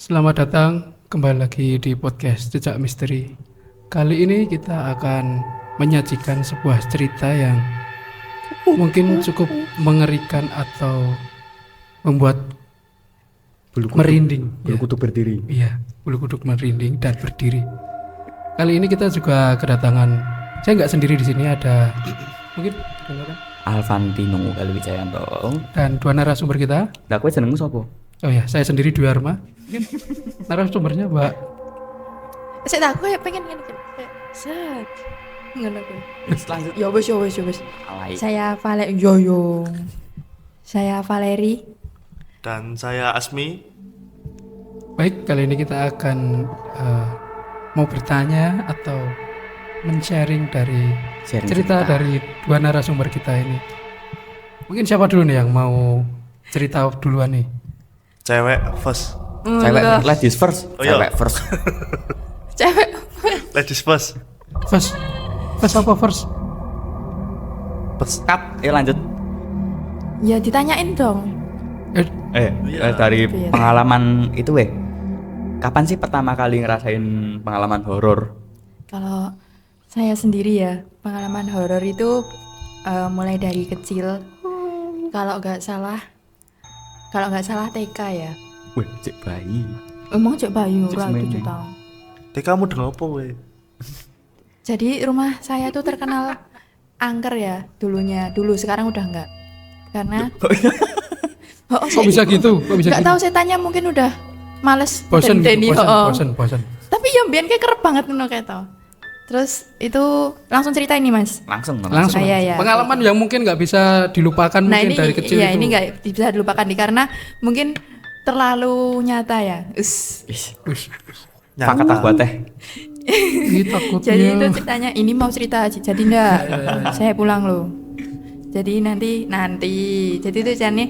Selamat datang kembali lagi di podcast Jejak Misteri. Kali ini kita akan menyajikan sebuah cerita yang mungkin cukup mengerikan atau membuat merinding. Bulu kuduk berdiri. Iya, bulu kuduk merinding dan berdiri. Kali ini kita juga kedatangan, saya nggak sendiri di sini, ada mungkin Alvantino Kalwijayanto. dan dua narasumber kita. Lah kowe jenengmu sapa? Oh ya, saya sendiri Dwi Arma. Narasumbernya Mbak. Saya tak kayak pengen ngene iki. Set. Ngono kuwi. Lanjut. Ya wis. Alay. Saya Saya Valeri. Dan saya Asmi. Baik, kali ini kita akan mau bertanya atau men-sharing dari Sharing cerita dari dua narasumber kita ini. Mungkin siapa dulu nih yang mau cerita duluan nih? Cewek first. Cewek ladies first. Oh, iya. Cewek first. Cewek. Ladies first. First apa first? First. Cut. Lanjut. Ya ditanyain dong. Iya. Dari Iya. pengalaman itu kapan sih pertama kali ngerasain pengalaman horor? Kalau saya sendiri ya, pengalaman horor itu mulai dari kecil. Kalau nggak salah TK ya. Wih, cek bayi. Emang cek bayu Cek ora semene. 7 tahun. Kamu dengan apa we? Jadi rumah saya tuh terkenal angker ya dulu, sekarang udah enggak. Karena Kok bisa gitu? Enggak tahu setannya mungkin udah males Bosen dendeni, gitu, oh. bosen. Tapi ya mbiyen kayak kerep banget ngono kayak to. Terus itu langsung cerita ini Mas. Langsung. Langsung. Iya. Pengalaman yang mungkin nggak bisa dilupakan Nah mungkin ini dari kecil iya itu. ini nggak bisa dilupakan nih karena mungkin terlalu nyata ya. Ush, Fakat aku teh. ini takutnya. Jadi itu ceritanya ini mau cerita jadi enggak saya pulang loh. Jadi nanti jadi itu ceritanya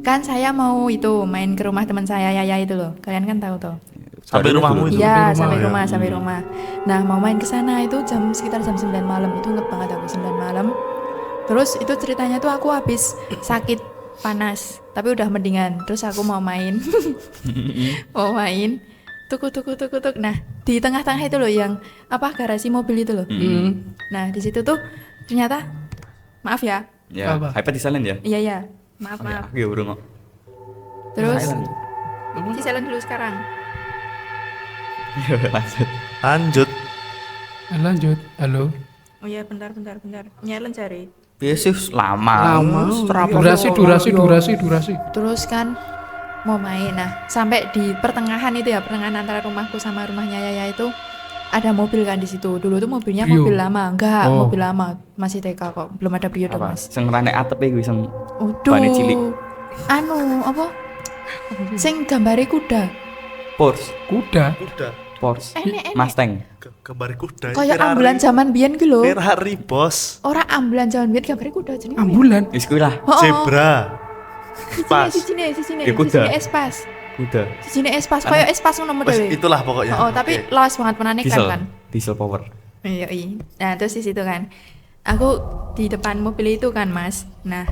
kan saya mau itu main ke rumah teman saya Yaya itu loh. Kalian kan tahu toh. Sampai rumahmu itu. Iya, rumah, sampai rumah. Nah, mau main ke sana itu sekitar jam 9 malam. Itu inget banget aku 9 malam. Terus itu ceritanya tuh aku habis sakit panas, tapi udah mendingan. Terus aku mau main. Mau main. Tuk. Nah, di tengah-tengah itu loh yang garasi mobil itu loh. Nah, di situ tuh ternyata maaf ya. Ya, Apa? hype di silent ya? Iya. Maaf. Ya, urung kok. Terus Silent. si silent dulu sekarang. Ya, lanjut. Lanjut. Halo. Oh iya, bentar. Nyelen cari. Yesus lama. Durasi. Terus kan mau main. Nah, sampai di pertengahan antara rumahku sama rumahnya Yaya itu ada mobil kan di situ. Dulu tuh mobilnya Brio. mobil lama. Enggak, Oh. mobil lama. Masih TK kok. Belum ada Brio dong, Apa? Mas. Sing rane atepe kuwi sing Waduh. Bane cilik. Apa? Sing gambare kuda. Porsche. Kuda. Porsche. Enek. Mustang. Gambar kuda. Kayak ambulan zaman biyen ki lho. Ferrari bos. Ora ambulan zaman biyen gambare kuda jenenge. Ambulan. Wis kuwi lah, Zebra. Pas. Sijine Ya, kuda. Espas. kuda. Sijine Espas koyo Espas ngono Wes, modele. itulah pokoknya. Tapi Oke. lawas banget menane Diesel. kan. Diesel power. Iya. Nah, terus di situ kan. Aku di depan mobil itu kan, Mas. Nah,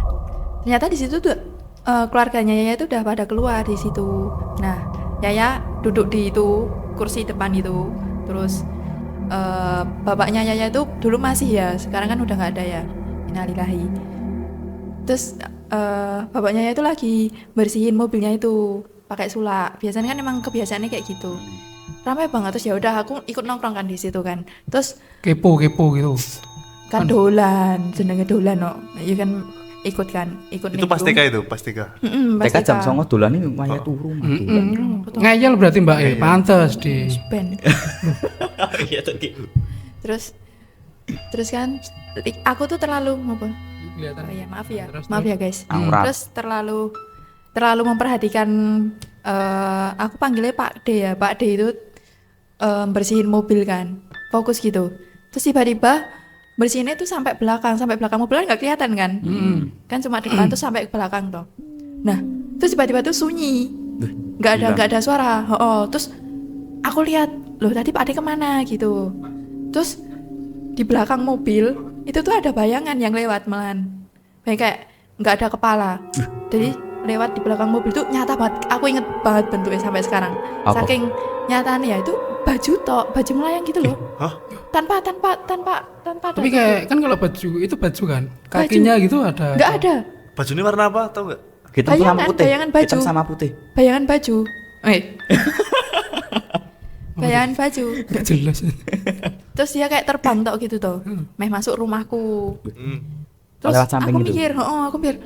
ternyata di situ tuh keluarganya Yaya itu udah pada keluar di situ. Nah, Yaya duduk di itu kursi depan itu. Terus bapaknya Yaya itu dulu masih ya, sekarang kan udah nggak ada ya. Innalillahi. Terus bapaknya Yaya itu lagi bersihin mobilnya itu pakai sulak. Biasanya kan emang kebiasaannya kayak gitu. Ramai banget, terus ya udah aku ikut nongkrong kan di situ kan. Terus Kepo gitu. kan dolan, jenenge dolan no. Iya kan ikut Itu nimbrung. pas TK itu, pas TK. Pas TK jam TK. 09.00 dolan iki waya turu mati. Ngeyel berarti Mbak ya, pantes di. Ben. Iya tadi. Terus kan aku tuh terlalu apa? Kelihatan. Oh iya, maaf ya. Terus, Maaf ya guys. Aurat. Terus terlalu memperhatikan aku panggilnya Pak D ya. Pak D itu bersihin mobil kan. Fokus gitu. Terus tiba-tiba bersihinnya tuh sampai belakang mobil kan nggak kelihatan kan. Kan cuma depan tuh sampai ke belakang toh. Nah, terus tiba-tiba tuh sunyi. Nggak ada suara. Terus aku lihat, loh tadi Pak Ade kemana gitu. Terus di belakang mobil itu tuh ada bayangan yang lewat malahan. Kayak nggak ada kepala. Jadi lewat di belakang mobil tuh nyata banget. Aku inget banget bentuknya sampai sekarang. Apa? Saking nyatanya itu baju tok, baju melayang gitu loh. Hah? Tanpa Tapi kayak kan kalau baju itu baju kan, kakinya gitu ada. Enggak ada. Baju ini warna apa tau nggak? Hitam sama Bayangan, putih. bayangan baju. Hitam sama putih. Bayangan baju. Bayangan baju. Nggak jelas. Terus dia kayak terbang tok gitu toh. Meh masuk rumahku. Terus Lewat samping aku gitu? mikir, aku mikir,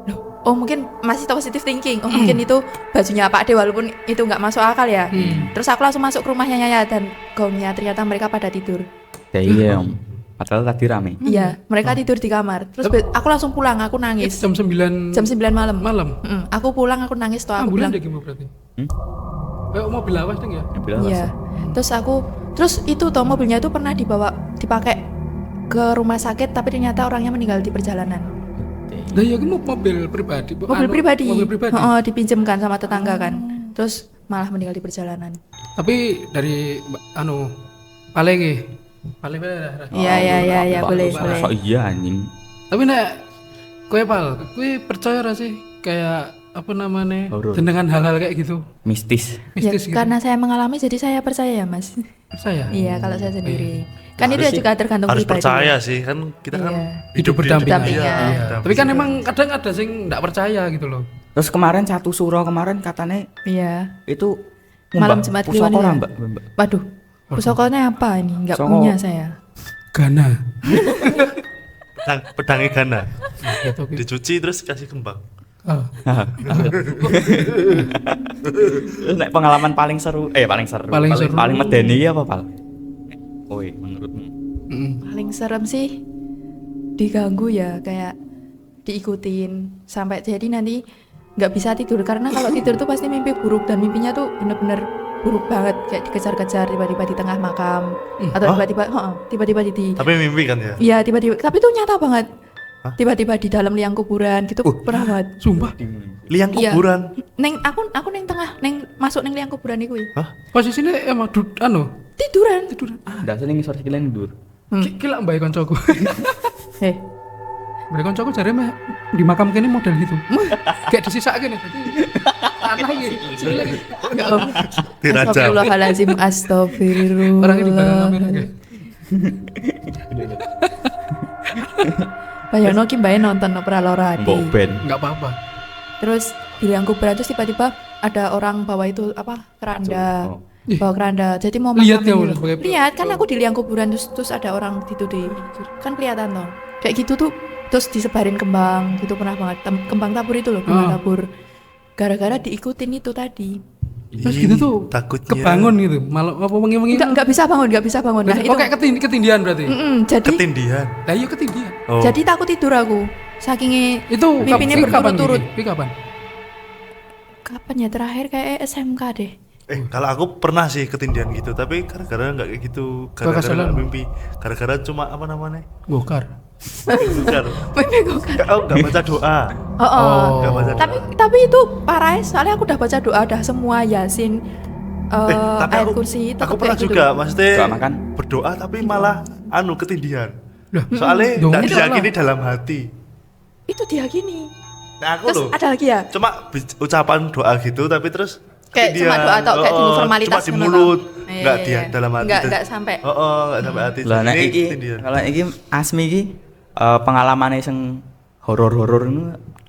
loh, oh mungkin masih positive thinking, oh mungkin itu bajunya Pak De walaupun itu nggak masuk akal ya. Terus aku langsung masuk ke rumahnya Yaya dan gongnya ternyata mereka pada tidur. Damn. Padahal tadi rame. Iya, mereka tidur di kamar. Terus aku langsung pulang, aku nangis. Jam 9 Jam 9 malam. malam. Aku pulang, aku nangis toh aku Ambulan bilang. deh gimana berarti? Hmm? Kayak mobil lawas dong ya? Mobil awas. Iya. Terus itu toh mobilnya itu pernah dipakai ke rumah sakit tapi ternyata orangnya meninggal di perjalanan. Nah ya kan mobil pribadi. Mobil pribadi. Mobil pribadi. Dipinjamkan sama tetangga kan. Terus malah meninggal di perjalanan. Tapi dari Palege. Iya, boleh. Kok iya anjing. Tapi nek kowe percaya ra sih kayak apa namanya? Horor. Dengan hal-hal kayak gitu. Mistis. Ya, Mistis gitu. karena saya mengalami jadi saya percaya ya Mas. Percaya. Iya kalau saya sendiri. Kan itu Harus juga tergantung Harus pribadi. percaya sih kan kita kan Iya. Hidup berdampingan. berdampingan. Iya. Tapi kan emang kadang ada sing enggak percaya gitu loh. Terus kemarin satu suro kemarin katanya Iya. itu Malam ngembak Jumat pusaka Kliwon ya? Mbak. Waduh. Pusokonya apa ini? Enggak Pusaka. punya saya. Gana. pedangnya Gana Gitu. dicuci terus kasih kembang. Oh. Nek pengalaman paling seru, Paling seru. paling medeni apa pal? Woi, menurutmu? Mm. Paling serem sih diganggu ya kayak diikutin sampai jadi nanti nggak bisa tidur karena kalau tidur tuh pasti mimpi buruk dan mimpinya tuh bener-bener buruk banget kayak dikejar-kejar tiba-tiba di tengah makam atau tiba-tiba di Tapi mimpi kan ya? iya tiba-tiba tapi itu nyata banget Hah? tiba-tiba di dalam liang kuburan gitu pernah banget Sumpah. Liang Iya. kuburan. neng aku neng tengah neng masuk neng liang kuburan itu Hah? Posisinya emang tiduran Ndak sering ngisor sikile ndur. Kila mbak koncoku. eh Mbak koncoku jare meh di makam kene model gitu. Kayak disisake nih. Tanah iki. enggak om Dirajam. Astagfirullahaladzim astagfirullah Orangnya di belakang kamera kayak. Bayangno ki mbae nonton opera Lorati. Mbok ben. Enggak apa-apa. Terus di liang kuburan terus tiba-tiba ada orang bawa itu apa keranda. Oh. Bawa keranda. Jadi mau Lihat ya, makamin gitu. sebagai- Lihat kan aku di liang kuburan terus ada orang gitu di kan kelihatan loh. Kayak gitu tuh terus disebarin kembang gitu pernah banget. Kembang tabur itu loh, kembang tabur. Gara-gara diikutin itu tadi. Terus gitu tuh takutnya kebangun gitu. Malam apa wengi-wengi. Enggak bisa bangun. Nah, itu. Oh kayak ketindihan berarti. Jadi ketindihan. Lah iya ketindihan. Oh. jadi takut tidur aku. Saking Itu mimpinya kapan berturut-turut. Ini kapan? Kapan ya terakhir kayak SMK deh. Kalau aku pernah sih ketindihan gitu, tapi gara-gara nggak kayak gitu, gara-gara Kekesalan. nggak mimpi, gara-gara cuma apa namanya, Bokar. bukan, Mimpi gue kan. nggak baca doa, Oh. nggak baca doa. Tapi itu parah soalnya aku udah baca doa udah semua Yasin Tapi ayat kursi tetep aku pernah kayak gitu. juga, maksudnya Doa makan? berdoa tapi malah ketindihan. Lah, Soalnya dong, nggak itu diyakini dalam hati. Itu dia gini. Nah aku Terus loh, ada lagi ya? cuma ucapan doa gitu, tapi terus Kayak cuma ketindihan. doa atau kayak Oh, formalitas cuma di gitu mulut, loh. nggak Iya. dalam hati. Nggak sampai. Nggak sampai hati. Lah nek Ini iki ketindihan. kalau iki Asmi iki pengalamane sing horor-horor itu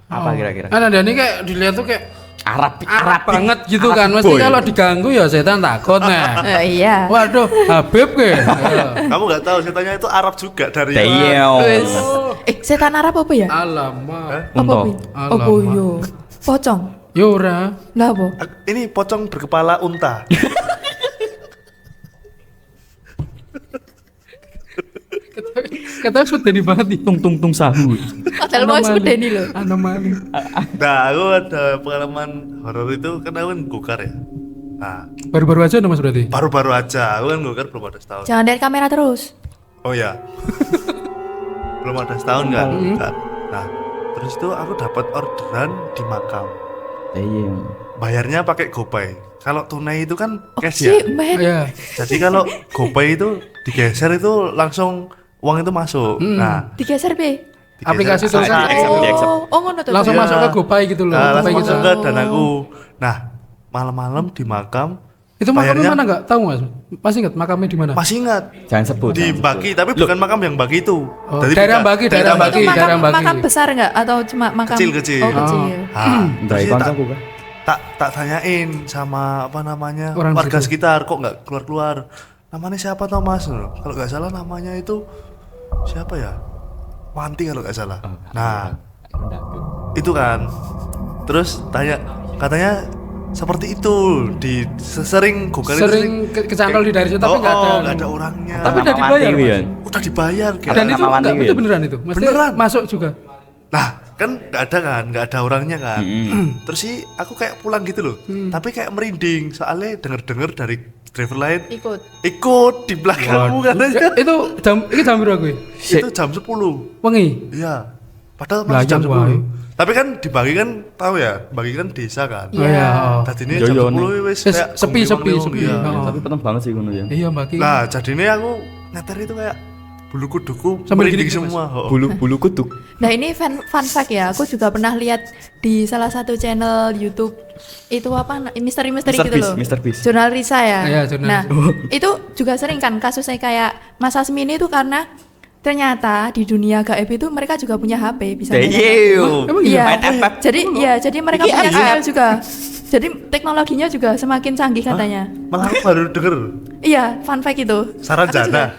apa kira-kira? Kan ada ini kayak dilihat tuh kayak Arab banget gitu Arab kan. Mesti boy. kalau diganggu ya setan takut nah. Iya. Waduh, Habib ke. Kamu nggak tahu setannya itu Arab juga dari Damn. Wes. Setan Arab apa ya? Alamak. Apa Unta. Pi? Alamak. Apa yo? Pocong. Yora. Lah apa? Ini pocong berkepala unta. Kata sudah di banget nih. Tung tung tung sahu. Padahal mau sepedeni loh. Anomali. Nah, aku ada pengalaman horor itu kan aku kan gokar ya. Nah, Baru-baru aja udah Mas berarti. baru-baru aja, aku kan gokar belum ada setahun. Jangan lihat kamera terus. Oh ya, belum ada setahun kan. Kan. Nah, terus itu aku dapat orderan di makam. Damn. Bayarnya pakai GoPay. Kalau tunai itu kan cash Si, ya. men. Iya. Jadi kalau GoPay itu digeser itu langsung uang itu masuk. Nah, Digeser Pi. aplikasi itu kan ngono tuh. langsung Iya. masuk ke GoPay gitu loh. Langsung GoPay gitu. masuk ke danaku. Nah, malam-malam di makam Itu makamnya bayarnya- mana enggak? Tahu Mas? Masih ingat makamnya di mana? masih ingat Jangan sebut. di jangan Baki, sebut. tapi bukan makam yang Baki itu. Oh, Jadi daerah beda- Baki, daerah Itu Baki. daerah Baki. makam besar enggak atau cuma makam Kecil-kecil. Oh, kecil. Ah, Dari terus koncoku kan. tak tanyain sama apa namanya Orang warga situ. sekitar, kok nggak keluar. Namanya siapa tau Mas? Kalau nggak salah namanya itu siapa ya? Wanti kalau nggak salah. Nah, itu kan. Terus tanya, katanya seperti itu di sering Google itu Sering kecantol di dari situ tapi enggak ada. nggak ada orangnya. Tapi udah Nama dibayar, Wanti, Mas. Wian. Udah dibayar kayak. Dan Nama itu enggak Wanti, itu ya? beneran itu. Maksudnya Beneran. masuk juga. Nah, kan nggak ada orangnya kan. Mm-mm. Terus sih aku kayak pulang gitu loh. Tapi kayak merinding soalnya denger dari driver lain ikut di belakangmu katanya. Itu jam berapa gue? Itu jam 10. Wengi. Iya. Padahal Lah, masih jam jam 10. wae. Tapi kan dibagi kan tahu ya, bagi kan desa kan. Oh iya. oh. Tadi ini Yo, jam yo, 10 wis Wis kayak sepi, gong-gong, sepi. iya. Oh. Tapi penting banget sih ngono ya. Iya, Mbak Ki. Nah, jadi ini aku nyetir itu kayak bulu kuduku Sambil merinding gini-gini, semua. Oh. Bulu kuduk. Nah ini fun fact ya, aku juga pernah lihat di salah satu channel YouTube itu apa misteri-misteri Mr. gitu Beast, loh. Mr. Beast. Jurnal Risa ya. Iya, jurnal Nah itu juga sering kan kasusnya kayak Mas Asmi ini tuh karena ternyata di dunia gaib itu mereka juga punya HP bisa main HP. Emang Iya. Main FF. Jadi mereka Iki punya FF. skill juga. Jadi teknologinya juga semakin canggih katanya. Malah aku baru denger Iya, fun fact itu. Saranjana.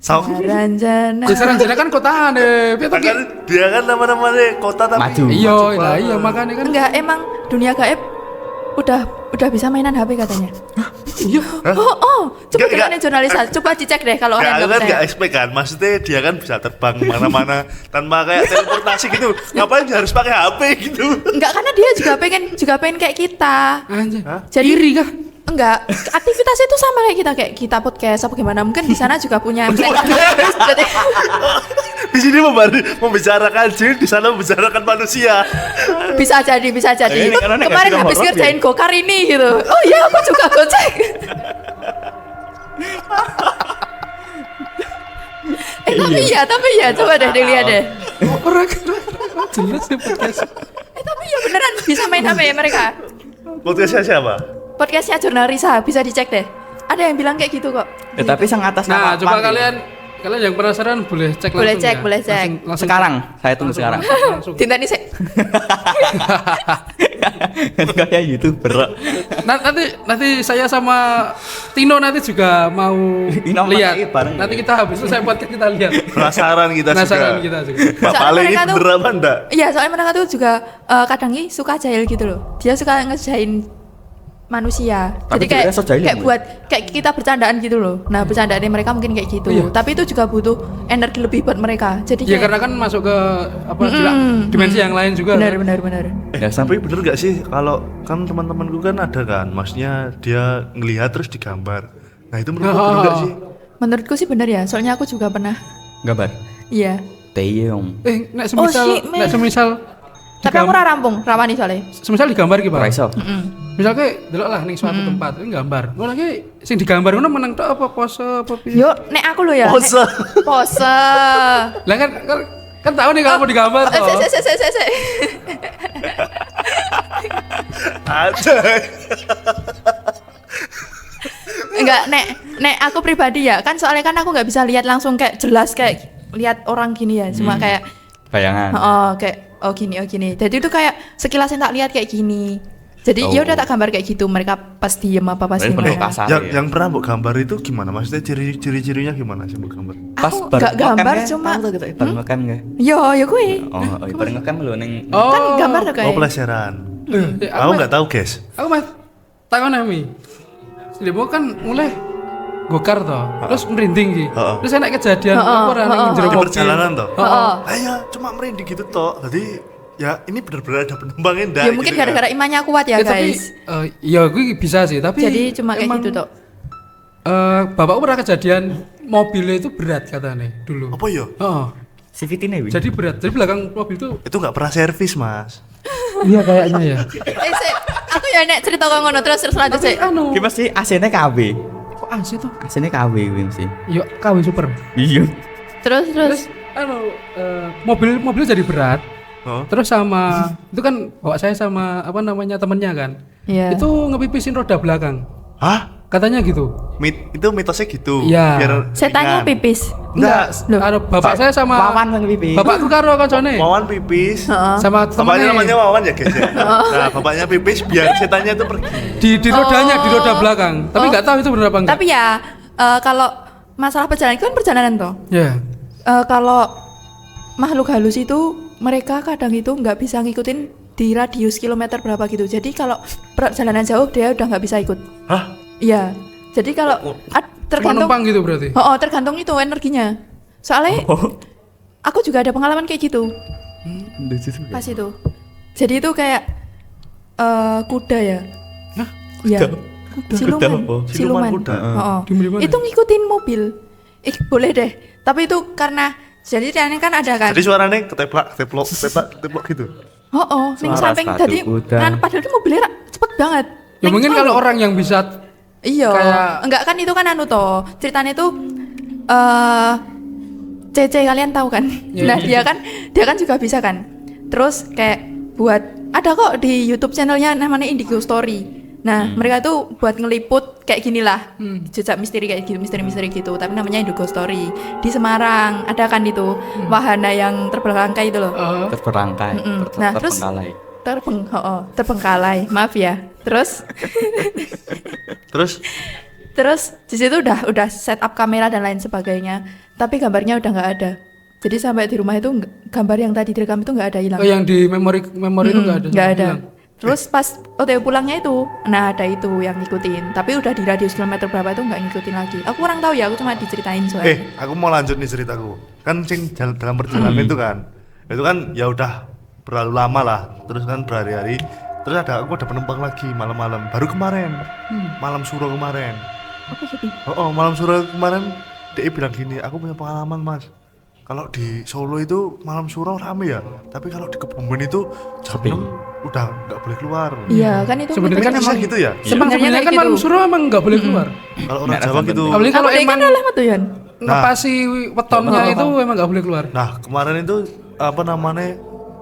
Saranjana. Ya sekarang jadi kan kota deh. Piye to, Ki? Kan dia kan nama-namanya kota tapi Maju. Iya, maju lah iya banget. makanya kan. Enggak, emang dunia gaib udah bisa mainan HP katanya. Iya. Oh, coba Enggak, dengerin jurnalis, coba dicek deh kalau Ya, kalian aku nggak kan percaya. gak expect kan, maksudnya dia kan bisa terbang kemana-mana tanpa kayak teleportasi gitu. Ngapain dia harus pakai HP gitu? Enggak, karena dia juga pengen kayak kita. Anjir. Jadi Iri kah? enggak, aktivitasnya itu sama kayak kita podcast apa gimana. Mungkin di sana juga punya jadi Di sini membicarakan jin, di sana membicarakan manusia. bisa jadi. Ini karena nggak Kemarin film habis horor, ngerjain gokar ini gitu. Oh iya, aku juga gocek. tapi iya, coba deh dilihat deh. Orang jelas ya podcast. Tapi ya beneran bisa main HP ya mereka. Podcastnya siapa? Podcastnya Jurnal Risa, bisa dicek deh. Ada yang bilang kayak gitu kok. Tapi sang atas Nah, nama coba Wanti. kalian yang penasaran boleh cek Boleh langsung cek, ya. boleh cek. Langsung Sekarang, saya tunggu sekarang. Langsung. Tinta nih sih. Kayak YouTuber. Nanti saya sama Tino nanti juga mau Tino lihat. pakai bareng. Nanti kita habis selesai podcast kita lihat. Penasaran kita Penasaran juga. kita juga. Pak Soalnya Pale ini mereka tuh- bener apa enggak? Iya, soalnya mereka tuh juga kadang nih suka jahil gitu loh. Dia suka ngejahin manusia. Tapi Jadi kayak dia so jahil, kayak Bu. buat kayak kita bercandaan gitu loh. Nah, bercandaannya mereka mungkin kayak gitu. Iya. Tapi itu juga butuh energi lebih buat mereka. Jadi Ya kayak karena kan masuk ke apa dimensi yang lain juga. benar kan? benar. Ya Tapi sampai bener gak sih kalau kan teman-temanku kan ada kan, maksudnya dia ngelihat terus digambar. Nah itu menurutku bener gak sih? Menurutku sih benar ya. Soalnya aku juga pernah. gambar. Iya. Teyong. Nek semisal shit, man. nek semisal Tapi aku ora rampung, rawani soalnya. semisal digambar ki, Pak. Raiso. Misalnya delok lah ning suatu tempat, ini gambar. Ngono ki sing digambar ngono meneng tok apa pose apa piye? Yo, nek aku lo ya. Pose. nek- Pose. Lah kan tahu nih kalau mau digambar toh. Se. Ada. Enggak, nek aku pribadi ya, kan soalnya kan aku nggak bisa lihat langsung kayak jelas kayak lihat orang gini ya, cuma kayak Bayangan. kayak oh gini. Jadi itu kayak sekilas yang tak lihat kayak gini. Jadi Oh. ya udah tak gambar kayak gitu, mereka pas diem apa pas Ini bentuk gimana. kasar. Yang pernah mbok gambar itu gimana? Maksudnya ciri-cirinya gimana sih mbok gambar? Aku nggak gambar cuma bareng ngecam nggak? yo gue. Oh, bareng ngecam lho ning Oh. Kan gambar tuh Oh kayak. pelajaran. Eh, Aku nggak tahu guys. Aku mah takon ami. Demo kan mulai gokar toh, terus merinding ki. Heeh. Terus enak kejadian apa ora ning jero Di mobil. perjalanan toh. Heeh. Ayo cuma merinding gitu toh. Jadi ya ini benar-benar ada penumpangnya ndak. Ya mungkin gitu kan. gara-gara imannya kuat ya, Tapi guys. ya gue bisa sih, tapi Jadi cuma kayak emang, gitu toh. bapakku pernah kejadian mobilnya itu berat katanya dulu. Apa ya? Oh, CVT nih. jadi berat. Jadi belakang mobil itu Itu nggak pernah servis mas. iya kayaknya ya. Sik, aku ya nek cerita kok ngono terus lanjut sih. Anu, Ki mesti AC-ne KW. kok asli tuh? AC-ne KW kuwi mesti. Yo KW super. Iya. Terus Terus mobil jadi berat. Oh. Terus sama itu kan bawa saya sama apa namanya temennya kan. Iya. Itu ngepipisin roda belakang. Hah? Katanya gitu. Itu mitosnya gitu. Iya. Biar Setannya ringan. pipis. Enggak. Loh. Bapak saya sama Wawan yang pipi. bapakku karo kancane. Wawan pipis. Sama Bapaknya namanya temennya Wawan ya guys ya. Nah, bapaknya pipis biar setannya itu pergi. di rodanya di roda belakang. Tapi nggak tahu itu benar apa enggak. Tapi ya kalau masalah perjalanan itu kan perjalanan toh. Ya. Kalau makhluk halus itu mereka kadang itu nggak bisa ngikutin di radius kilometer berapa gitu. Jadi kalau perjalanan jauh dia udah nggak bisa ikut. Hah? Iya. Jadi kalau Cuma tergantung numpang gitu berarti. tergantung itu energinya. Soalnya aku juga ada pengalaman kayak gitu pas itu. Jadi itu kayak kuda ya. Hah? Iya. Kuda Siluman. apa? Siluman kuda. Di mana? Itu ngikutin mobil. Boleh deh. Tapi itu karena jadi kan ada kan. Jadi suaranya keteplok gitu. Ning Suara samping sepatu tadi kuda. kan padahal itu mobilnya cepet banget. Ya Ning mungkin itu kalau loh. orang yang bisa Iya. kayak- Enggak kan itu kan anu toh. Ceritanya itu Cece kalian tahu kan? Iya, Nah, iya. dia kan juga bisa kan. Terus kayak buat ada kok di YouTube channelnya namanya Indigo Story. Nah, mereka tuh buat ngeliput kayak gini lah. Jejak misteri kayak gitu, misteri-misteri gitu. Tapi namanya Indigo Story. Di Semarang ada kan itu wahana yang terbelakang itu loh. Terperangkai. Nah, terus Terbengkalai. terbengkalai. Maaf ya. Terus di situ udah setup kamera dan lain sebagainya, tapi gambarnya udah nggak ada. Jadi sampai di rumah itu gambar yang tadi direkam itu nggak ada, hilang. yang di memori itu nggak ada. Nggak ada. Hilang. Terus pas OTW pulangnya itu, nah ada itu yang ngikutin. Tapi udah di radius kilometer berapa itu nggak ngikutin lagi. Aku kurang tahu ya, aku cuma diceritain soalnya. Aku mau lanjut nih ceritaku. Kan dalam perjalanan itu kan ya udah berlalu lama lah. Terus kan berhari-hari. Terus aku ada penumpang lagi malam-malam. Baru kemarin, malam suro kemarin. Apa sih? Malam suro kemarin dia bilang gini, aku punya pengalaman mas. Kalau di Solo itu malam suro rame ya, tapi kalau di Kebumen itu jam 6 udah nggak boleh keluar. Iya kan itu. Sebenarnya kan mitosnya. Bisa emang gitu ya? Sebenarnya Sebenarnya kayak kan malam gitu. suruh emang nggak boleh keluar. Kalau orang Nggak Jawa rasa gitu. Apalagi kalau Apa emang kan oleh metu Yan? ngepasi wetonnya itu emang nggak boleh keluar. Nah kemarin itu apa namanya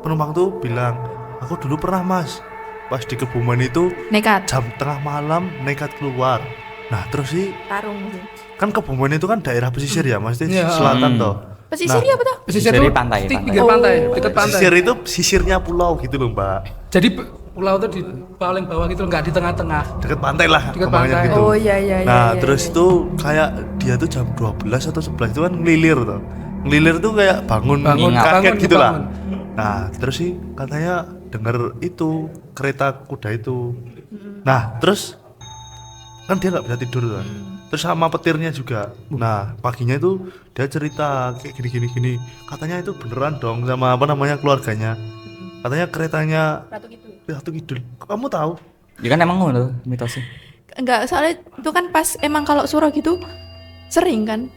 penumpang tuh bilang, aku dulu pernah mas, pas di Kebumen itu Nekat. jam tengah malam nekat keluar. Nah terus sih Tarung sih. kan Kebumen itu kan daerah pesisir ya, maksudnya Iya. selatan toh. Pesisir ya betul? Pesisir Pesisir itu pantai, di pantai. pinggir pantai, Oh. dekat pantai. Pesisir itu sisirnya pulau gitu loh mbak, Jadi pulau itu di paling bawah gitu, nggak di tengah-tengah. dekat pantai lah Dekat ngomongnya pantai. gitu. Oh iya. Nah iya, terus iya. itu kayak dia tuh jam 12 atau 11 itu kan ngelilir tuh. Ngelilir tuh kayak bangun Bangun, kaget bangun, gitu lah. bangun. Nah terus sih katanya denger itu kereta kuda itu. Nah terus kan dia nggak bisa tidur kan. Terus sama petirnya juga. Nah paginya itu dia cerita kayak gini. Katanya itu beneran dong sama apa namanya keluarganya. Katanya keretanya Ratu Kidul. Kamu tahu? Ya kan emang ngono mitosnya. Enggak, soalnya itu kan pas emang kalau suro gitu sering kan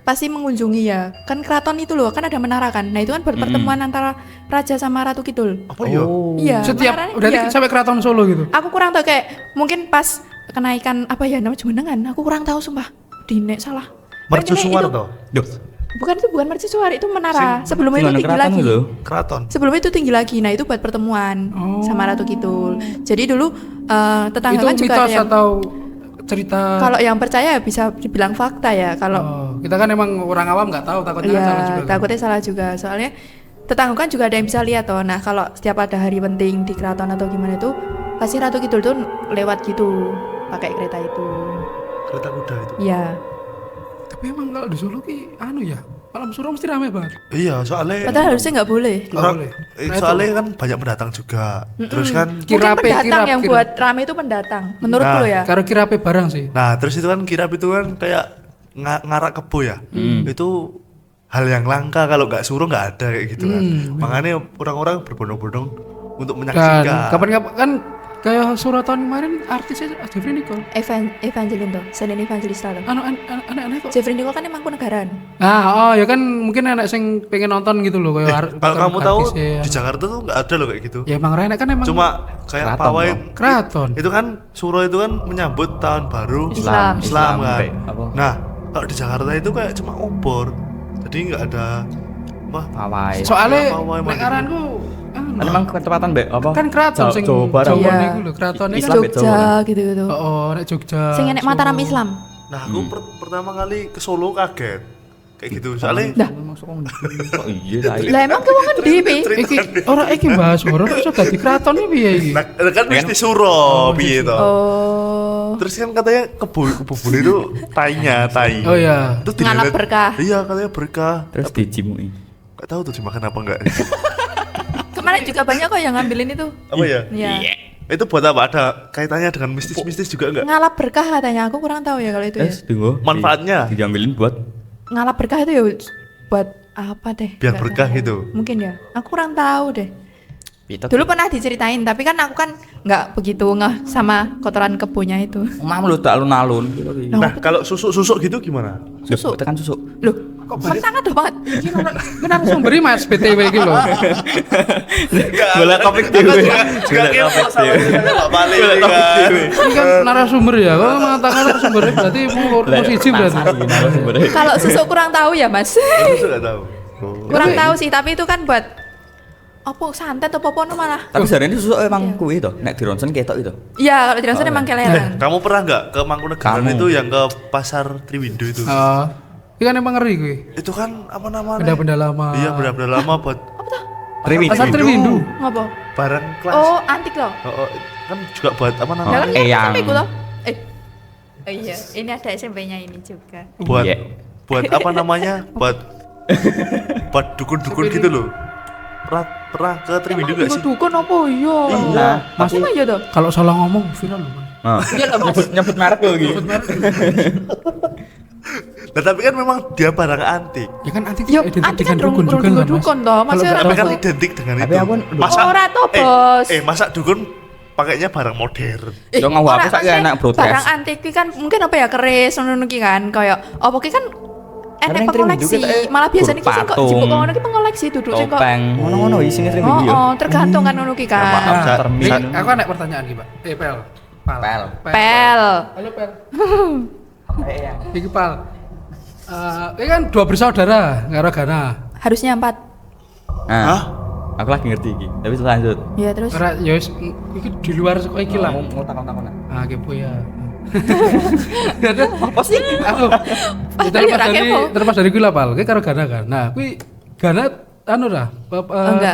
pasti mengunjungi ya kan keraton itu loh, kan ada menara kan. Nah itu kan pertemuan antara raja sama Ratu Kidul. Apa ya? Iya, Setiap menaranya- udah iya. sampai keraton Solo gitu. Aku kurang tahu kayak mungkin pas kenaikan apa ya namanya Jumenengan, aku kurang tahu sumpah. Dinek salah. Mercusuar Itu- toh? Duh. bukan mercusuar, itu menara. Sebelum itu Gimana tinggi keraton lagi. gitu? Keraton. Sebelum itu tinggi lagi. Nah itu buat pertemuan sama Ratu Kidul. Jadi dulu tetangga Itu kan juga mitos ada yang, atau cerita? kalau yang percaya bisa dibilang fakta ya. Kalau Kita kan emang orang awam nggak tahu, takutnya iya, salah juga. kan? takutnya salah juga. Soalnya tetangga kan juga ada yang bisa lihat toh. Nah kalau setiap ada hari penting di keraton atau gimana itu pasti Ratu Kidul tuh lewat gitu pakai kereta itu. Kereta kuda itu. Iya. Tapi emang kalau di Solo ki anu ya, malam suruh mesti ramai banget. Iya, soalnya Padahal harusnya nggak boleh. Nggak orang boleh. soalnya kan banyak pendatang juga. Terus kan Mungkin pendatang yang buat rame itu pendatang. Menurutku Nah, loh ya. Karo kirape barang sih. nah, terus itu kan kirap itu kan kayak ngarak kebo ya. Itu hal yang langka, kalau nggak suruh nggak ada kayak gitu kan. Makanya orang-orang berbondong-bondong untuk Dan menyaksikan. kapan-kapan kan kayak surat tahun kemarin artisnya Jeffrey Nicole. Evangelin tuh, Senin Evangelista tuh. Anu aneh-aneh kok. Jeffrey Nicole kan emang Kunegaran. Ah, ya kan mungkin anak sing pengen nonton gitu loh kayak Kalau kamu tahu artisnya. di Jakarta tuh nggak ada loh kayak gitu. Ya emang Renek kan emang Cuma kayak Keraton pawai dong. keraton. itu kan suro itu kan menyambut tahun baru Islam. Islam kan. Apa? Nah, kalau di Jakarta itu kayak cuma obor. Jadi nggak ada Wah, Pawai. Soalnya Pawai nek mandi. aranku Kan emang ketepatan mbek apa? kan keraton sing Jawa Barat. Jawa Iya. niku lho, keraton kan. Islam beda. Jogja gitu-gitu. Oh, nek Jogja. Sing enek Mataram Solo. Islam. Nah, aku pertama kali ke Solo kaget. Kayak gitu. Soalnya Dah. Masuk kok iya lah. Lah emang kowe ngendi, Pi? Iki ora iki bahas horor iso dadi keraton iki piye iki? nah, kan mesti suro piye to. Oh. Terus kan katanya kebun itu tai. Oh iya. Itu Ngalap dilihat- berkah. Iya, katanya berkah. Terus dijimui. Gak tahu tuh dimakan apa enggak. Kemarin juga banyak kok yang ngambilin itu. Apa ya? Iya. Itu buat apa? Ada kaitannya dengan mistis-mistis juga enggak? Ngalap berkah katanya. Aku kurang tahu ya kalau itu ya. Terus tunggu. Manfaatnya? Diambilin buat Ngalap berkah itu ya buat apa deh? Biar Nggak berkah tahu. gitu. Mungkin ya. Aku kurang tahu deh. pitet. Dulu pernah diceritain, tapi kan aku kan nggak begitu ngeh sama kotoran kebunnya itu. Mam lu tak alun-alun. Nah, kalau susuk-susuk gitu gimana? Susu. Tekan susuk. Loh, kok sangat dong banget. Iki kenapa sumbernya Mas BTW iki lho. Bola topik dewe. Enggak kepo sama Pak Pali. Ini kan narasumber ya. Kalau mengatakan narasumbernya berarti musisi berarti. Kalau susu kurang tahu ya, Mas. Susuk enggak tahu. Kurang tahu sih, tapi itu kan buat apa santet apa no malah. Tapi sebenarnya susuk emang kuwi to. Nek di ronsen ketok itu. Iya, kalau di Ronsen emang keleran. Kamu pernah nggak ke Mangkunegaran Kamu. itu yang ke pasar Triwindo itu? Oh. Ini kan emang ngeri gue. Itu kan apa namanya? Benda-benda lama. Iya, benda-benda lama buat Triwindo. Pasar Triwindo. Ngopo? barang kelas. Oh, antik loh. Kan juga buat apa Lah namanya? kan Eyang. SMP ku loh. Oh iya, ini ada SMP-nya ini juga. Buat Iya. buat apa namanya? Buat dukun-dukun gitu loh. Pernah ke Triwindo Emang gak sih? dukun apa iya? Iya. Mas emang iya toh? Kalau salah ngomong viral loh. Mas. Nah, Iya loh, Mas. nyebut merek lho iki. Nah, tapi kan memang dia barang antik. Ya kan antik Yo, identik antik dengan kan dukun juga lah, Mas. dukun toh. Masih Kalau orang Tapi kan dukun. identik dengan Tapi itu. aku Ora toh, Bos. Masa dukun pakainya barang modern. Yo ngawak aku ora, saiki maksudnya enak broadcast. Barang antik ki kan mungkin apa ya keris ngono ki kan kayak apa ki kan Karena enek yang Triwindo pengoleksi. kita, Malah biasanya ki sing kok berpatung, jipuk ngono ki pengoleksi duduk sing kok. Topeng. Ngono-ngono isine Triwindo yo. Oh, tergantung kan ngono ki kan. Maaf, Nah, termin. ini aku ada pertanyaan iki, Pak. Pel. Pel. Pel. Halo, Pel. Iya. Iki Pal. Ini kan dua bersaudara, karo Gana. Harusnya 4. Nah, Hah? aku lagi ngerti iki. Tapi lanjut. Iya terus. Ora ya wis iki di luar saka iki lah. Mau takon-takon. Ah, kepo ya. Apa sih? Aku terlepas dari kuwi lah, Pal. Kuwi karo Gana kan. Nah, kuwi Gana anu ra,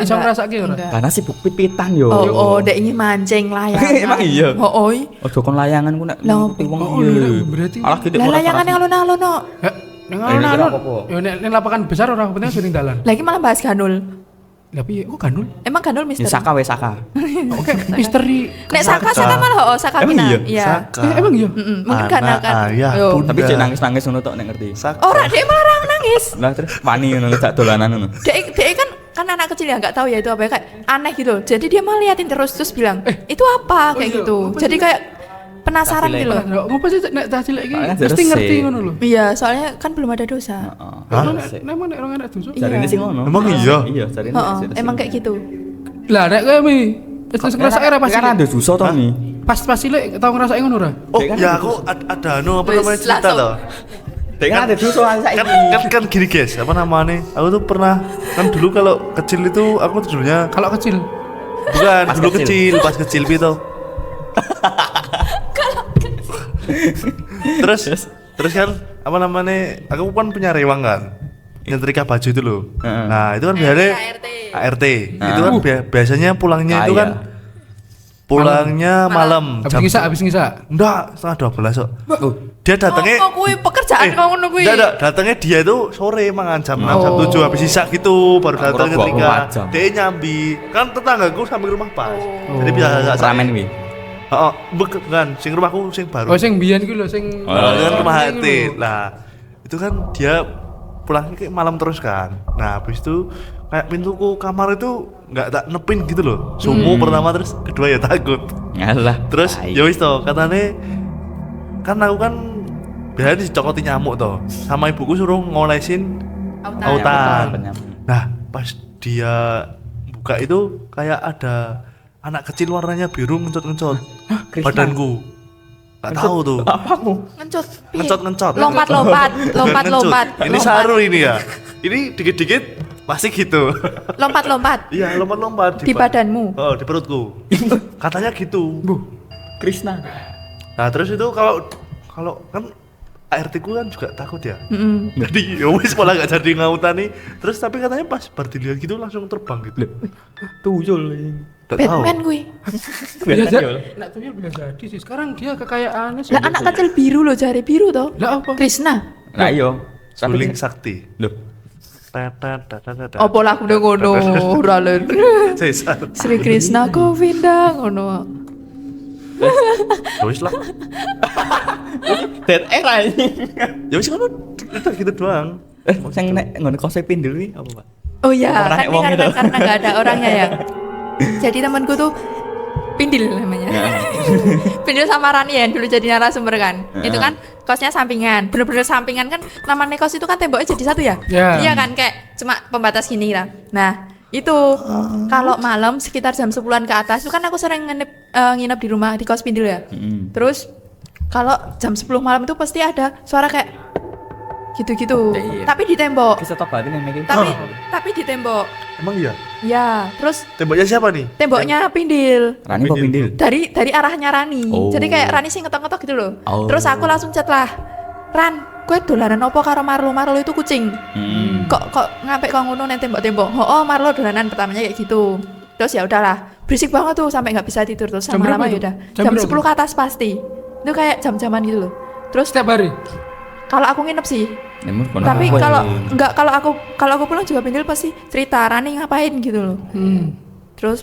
iso ngrasake ora? enggak. Karena sibuk pipitan yo. Oh, dek ini mancing layangan. Emang iya? Oh, oi. Ojo kon layangan ku nek Lah, nututi wong oh, iya. iya, berarti- Alah gede Lah ora layangan yang parah. alun-alun no. Ning Ini kira alun-alun. apa-apa? Yo nek lapangan besar ora penting sering dalan. Lagi malah bahas ganul. Lah piye? Kok Ganul? Emang ganul sih. misteri. Saka wes saka. Oke, misteri. Nek saka malah saka Emang kina. iya? Iya. Emang iya? Mungkin karena kan. ayah, Yo. bunda. Tapi dia nangis-nangis ngono tok nek ngerti. Ora dek malah nangis. Lah terus wani ngono tak dolanan ngono. Dek kan anak kecil ya nggak tahu ya itu apa ya kayak aneh gitu. Jadi dia malah liatin terus bilang, "Itu apa?" kayak iya. gitu. Apa Jadi sih? kayak penasaran Tapi gitu loh. Ngopo sih nek tak cilik iki Kan mesti resik. ngerti ngono lho. Iya, soalnya kan belum ada dosa. Heeh. Kalau memang nek orang enak dosa. Iya. Jarine sih ngono. Emang iya? Iya, jarine. Heeh, emang kayak gitu. Lah nek kowe mi wis ngrasake ora pasti. Kan ada dosa to nih. Pas cilik tau ngrasake ngono ora? Oh, Dek kan ya ada aku ada anu apa Wes, namanya cerita langsung. loh. Dek kan ada dosa Kan, saiki. kan gini guys, apa namanya? Aku tuh pernah kan dulu kalau kecil itu aku tuh dulunya Kalau kecil. bukan Pas dulu kecil. kecil, pas kecil gitu. terus kan apa namanya? Aku kan punya rewang kan. Nyetrika baju itu loh. Heeh. Nah, itu kan biasanya ART. ART. Itu kan biasanya pulangnya itu Kaya. kan pulangnya malam Habis ngisa. enggak, setengah 12 kok. Oh, Dia datangnya Kok kuwi pekerjaan kok ngono kuwi. enggak, datangnya dia itu sore mangan jam 6 jam 7 habis sisa gitu baru Aku datang rokok ketika 4 jam. dia nyambi kan tetanggaku samping rumah pas jadi bisa agak ramen kuwi. oh bukan sing rumahku sing baru Oh sing biyen iku lho sing kan rumah iku hati lho. lah itu kan dia pulangnya kayak malam terus kan nah habis itu kayak pintuku kamar itu nggak tak nepin gitu loh sumu pertama terus kedua ya takut Ngalah. terus ya wis toh katanya kan aku kan biasanya dicokoti nyamuk toh sama ibuku suruh ngolesin autan. Nah pas dia buka itu kayak ada anak kecil warnanya biru ngencot-ngencot badanku nggak tahu tuh Apamu? Ngencut. ngencot-ngencot Lompat. Ngencot. Ini ini saru ini ya ini dikit-dikit Pasti gitu. Lompat-lompat Iya, lompat-lompat di badanmu. Oh, di perutku. Katanya gitu. Krishna. Nah, terus itu kalau kan ART ku kan juga takut ya. Mm-mm. Jadi ya wis malah gak jadi ngautan nih. Terus tapi katanya pas baru dilihat gitu langsung terbang gitu. Tuyul. Gak tahu. Batman gue. Biasa. Nak tuyul bisa jadi sih. Sekarang dia kekayaannya Lah anak kecil biru loh, jari biru toh. Lah apa? Krishna. Nah iya. Suling sakti. Loh. Apa lah udah ngono, Ralen. Caesar. Sri Krishna Govinda ngono. Ya wis lah. Dead era ini. Ya wis ngono. Itu gitu doang. Sing nek ngono kose pindel iki apa, Pak? Oh iya, Pernah kan nek wong karena, itu. karena gak ada orangnya ya. Jadi temanku tuh Pindil namanya. Pindil sama Rani ya dulu jadi narasumber kan. Itu kan kosnya sampingan. Bener-bener sampingan kan, namanya kos itu kan temboknya jadi satu ya. Ya. Iya kan, kayak cuma pembatas gini lah. Nah itu kalau malam sekitar jam 10-an ke atas itu kan aku sering nginep di rumah di kos Pindil ya. Terus kalau jam 10 malam itu pasti ada suara kayak gitu-gitu. Iya. Tapi di tembok. Kisah top batin yang mikir. Tapi di tembok. Emang iya? Ya, terus Temboknya siapa nih? temboknya Pindil. Rani kok pindil? Dari arahnya Rani. Oh. Jadi kayak Rani sih ngetok-ngetok gitu loh. Oh. Terus aku langsung chat lah. Ran, kowe dolanan opo karo Marlo? Marlo itu kucing. Kok ngapik kok ngono nang tembok-tembok. Oh, Marlo dolanan pertamanya kayak gitu. Terus ya udahlah. Berisik banget tuh sampai nggak bisa tidur terus Jam berapa lama-lama ya itu? udah. Jam Jam berapa? 10 ke atas pasti. Itu kayak jam-jaman gitu loh. Terus Setiap hari. kalau aku nginep sih, Nemur kono. tapi apa kalau ini? enggak kalau aku pulang juga Pindil pasti cerita Rani ngapain gitu loh. Terus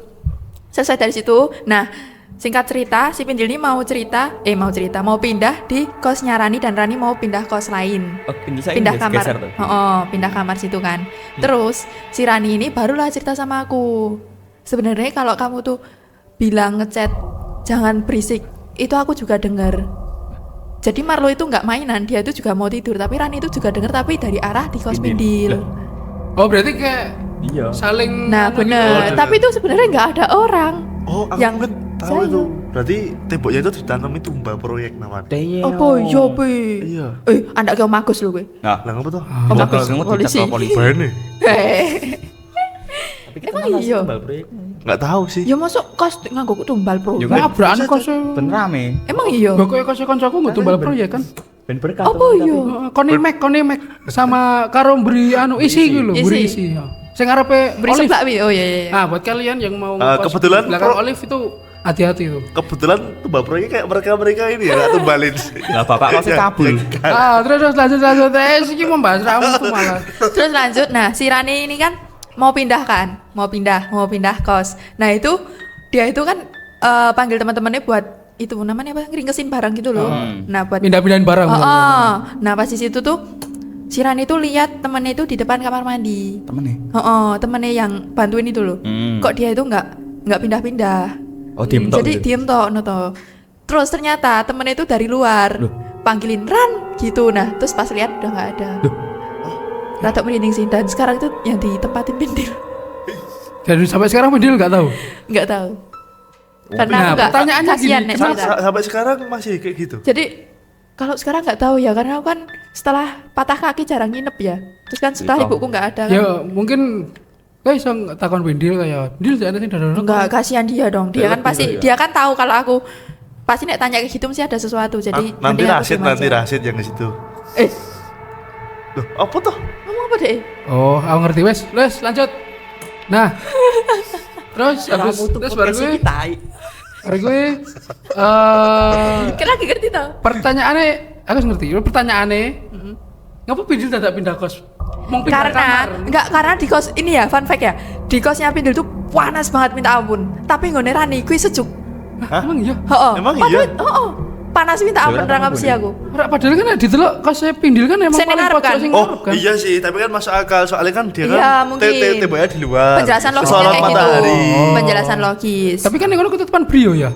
selesai dari situ, nah singkat cerita si Pindil ini mau pindah di kosnya Rani dan Rani mau pindah kos lain. Oh, pindil saya Pindah geser kamar. tuh. Pindah kamar situ kan. Terus si Rani ini barulah cerita sama aku. Sebenarnya kalau kamu tuh bilang ngechat jangan berisik, itu aku juga dengar. Jadi Marlo itu nggak mainan, dia itu juga mau tidur, tapi Rani itu juga dengar tapi dari arah di kos Pindil. Pindil. Oh berarti kayak Iya. saling Nah anu bener, gitu. tapi itu sebenarnya nggak ada orang. Oh, aku Yang kan tahu saya- itu. Berarti temboknya itu ditanami tumbal proyek namanya. Apa iya pe? Iya. Anak kau magus lu gue. Nah, Lah ngapa tuh? Oh, Lah, bagus. kalau Polisi. dicat polisi. Bane. Tapi kita Emang kan masih iya? tumbal proyek. Enggak tahu sih. Ya masuk kos nganggo tumbal pro. Ya, Nabrakan kos. Ben rame. Emang iya? Gak kayak kos kancaku nggak tumbal proyek kan. Ben berkah. Apa iya? Konimek sama karo beri anu isi gitu loh, beri isi. Ya. Sing ngarepe Beri Olive. seblak wi. Oh iya iya. Nah, buat kalian yang mau ngekos kebetulan di belakang pro- Olive itu hati-hati tuh. Kebetulan tumbal proyek kayak mereka ini ya, nggak tumbalin. Lah bapak kok sih kabul. Terus lanjut. Iki membahas ramu tuh malah. Terus lanjut, nah si Rani ini kan mau pindah kos. Nah itu dia itu kan panggil teman-temannya buat itu namanya apa ringkesin barang gitu loh. Nah buat Pindah-pindahin barang. Nah pas di situ tuh si Rani itu lihat temennya itu di depan kamar mandi. Temen nih. Temennya yang bantuin itu loh. Kok dia itu nggak pindah-pindah. Oh, diem tok Jadi gitu? diem tok no toh. Terus ternyata temennya itu dari luar panggilin Ran gitu. Nah terus pas lihat udah nggak ada. Rada merinding sih, dan sekarang itu yang ditempatin Pindil. Jadi sampai sekarang Pindil nggak tahu. Nggak tahu. Karena Nah, aku nggak pertanyaannya kasihan gini, nek Sa- cerita. sa- Sampai sekarang masih kayak gitu. Jadi kalau sekarang nggak tahu ya, karena aku kan setelah patah kaki jarang nginep ya. Terus kan setelah ibuku nggak ada kan. Ya mungkin guys yang takon Pindil kayak Pindil ada sih dadar. Enggak, kasihan dia dong. Dia kan pasti dia kan tahu kalau aku pasti nek tanya kayak gitu mesti ada sesuatu. Jadi Nanti mending aku Rasid, diem nanti aja. Rasid yang di situ. Loh, apa tuh? Ngomong apa deh? Oh, aku ngerti wes lanjut. Nah, terus baru gue Kan lagi ngerti tau. pertanyaannya aku ngerti. Pertanyaannya ngapa Pindil tidak pindah kos? Mau pindah kamar. Karena di kos ini ya fun fact ya. Di kosnya Pindil tuh panas banget minta ampun. Tapi nggone Rani kuwi sejuk. Hah? Emang iya. Heeh. Emang iya? Heeh. Panas minta ampun Sebenarnya rangkap ampun sih ya? aku. Padahal kan di delok kosnya Pindil kan emang Sing paling ngarep pojok kan? sing Oh ngarep kan. iya sih, tapi kan masuk akal soalnya kan dia Iya, kan mungkin. temboknya di luar. Penjelasan logisnya Solar kayak gitu. matahari. Penjelasan logis. Tapi kan yang ngono ketutupan brio ya.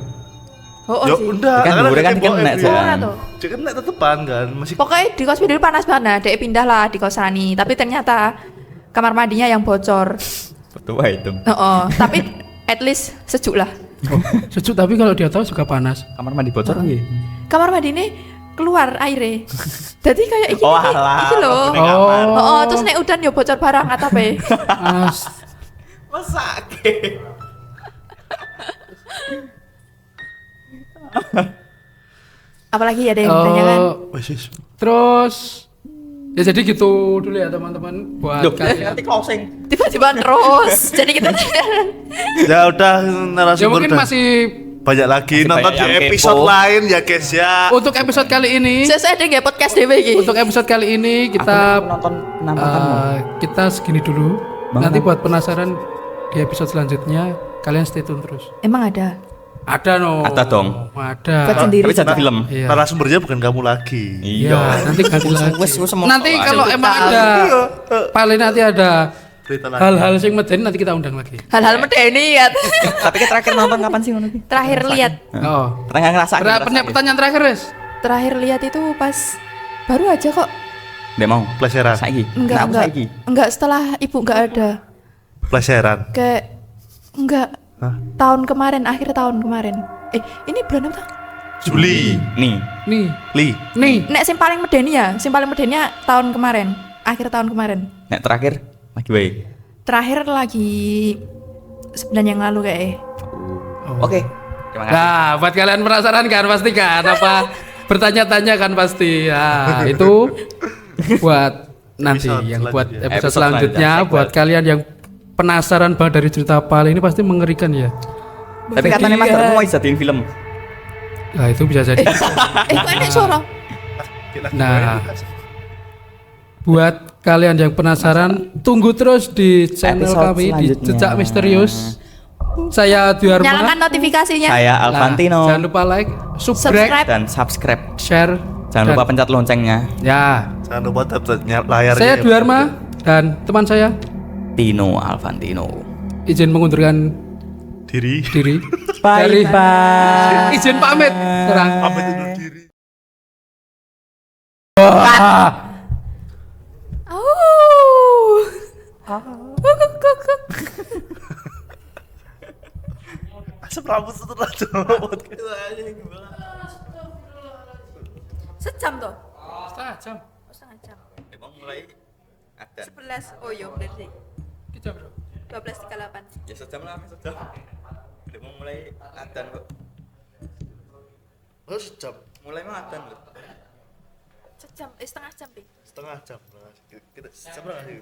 Oh, Ya sih. udah, Kan karena dure kan temboknya kena, di Jan. luar. Ora toh. Dia kan nek tetepan kan, masih Pokoknya di kos Pindil panas banget. Nah, Dek pindah lah di kos Rani. Tapi ternyata kamar mandinya yang bocor. Betul itu. Tapi at least sejuk lah. Oh, sejuk tapi kalau dia tahu juga panas. Kamar mandi bocor nggih. Kamar mandi ini keluar airnya. Jadi kayak iki Oh, alah. iki lho. Oh, terus nek udan yo bocor barang atape. Mas, Mesake. Apalagi ada yang ditanyakan? Wes wes. terus ya jadi gitu dulu ya teman-teman buat Duh, kalian. nanti closing. Tiba-tiba terus. Jadi kita Ya udah Ya narasumber mungkin udah masih banyak lagi Masih nonton banyak di yang episode kepo. lain ya guys ya. untuk episode kali ini. saya ada nggak podcast dewe iki. Untuk episode kali ini kita Aku nonton penampakanmu. kita segini dulu. Bang, Nanti Bang. buat penasaran di episode selanjutnya kalian stay tune terus. Emang ada. Ada no. Ada dong. Ada. Buat sendiri. Tapi jadi coba. film. Iya. Narasumbernya bukan kamu lagi. Iya, nanti ganti lagi. Wes semua. Nanti kalau emang ada paling nanti ada Berita lagi. hal-hal yang medeni nanti kita undang lagi. Hal-hal medeni ya. Tapi kita terakhir nonton kapan sih ngono ki? Terakhir lihat. Oh. Pernah ngerasa? Pertanyaan terakhir, Res. Terakhir lihat itu pas baru aja kok. Nggak mau. Peleseran. Saiki. Enggak, Nah, aku enggak. saiki. Enggak setelah ibu enggak ada. Peleseran. Kayak enggak Hah? tahun kemarin, akhir tahun kemarin. Ini bulan apa? Juli. Nih. Nih, Li. nih. Nek sing paling medeni ya, sing paling medeni ya tahun kemarin, akhir tahun kemarin. Nek terakhir lagi baik. Terakhir lagi sebulan yang lalu kayak. Oke. Terima kasih. Nah, buat kalian penasaran kan pasti kan apa bertanya-tanya kan pasti. Ya, itu buat nanti Episode yang buat selanjutnya. episode Episode selanjutnya selanjutnya. buat kalian yang penasaran banget dari cerita Pal ini pasti mengerikan ya. Tapi katanya Mas Darmo mau jadiin film. Nah, itu bisa jadi. Kok enek suara? Nah, buat kalian yang penasaran, tunggu terus di channel Episode kami di selanjutnya. Jejak Misterius. Saya Duarma. Nyalakan notifikasinya. Saya Nah, Alvantino. jangan lupa like, subscribe, Subscribe. Dan subscribe. share. Jangan dan- lupa pencet loncengnya. Ya, Jangan lupa tetap layarnya. saya Duarma dan teman saya Tino Alvantino. izin mengundurkan diri. diri. Bye Dari- bye. Izin pamit. Sekarang. Pamit undur diri. Asap rambut setelah podcast aja gimana? Sejam toh? Setengah jam. Setengah jam. Emang mulai ada. 11. Oh iya bener sih. Kita bro. 12.38. Ya sejam lah, sejam. Udah mau mulai adzan kok. Oh sejam. Mulai mah adzan loh. Sejam, setengah jam deh. Setengah jam. Kita jam berapa sih?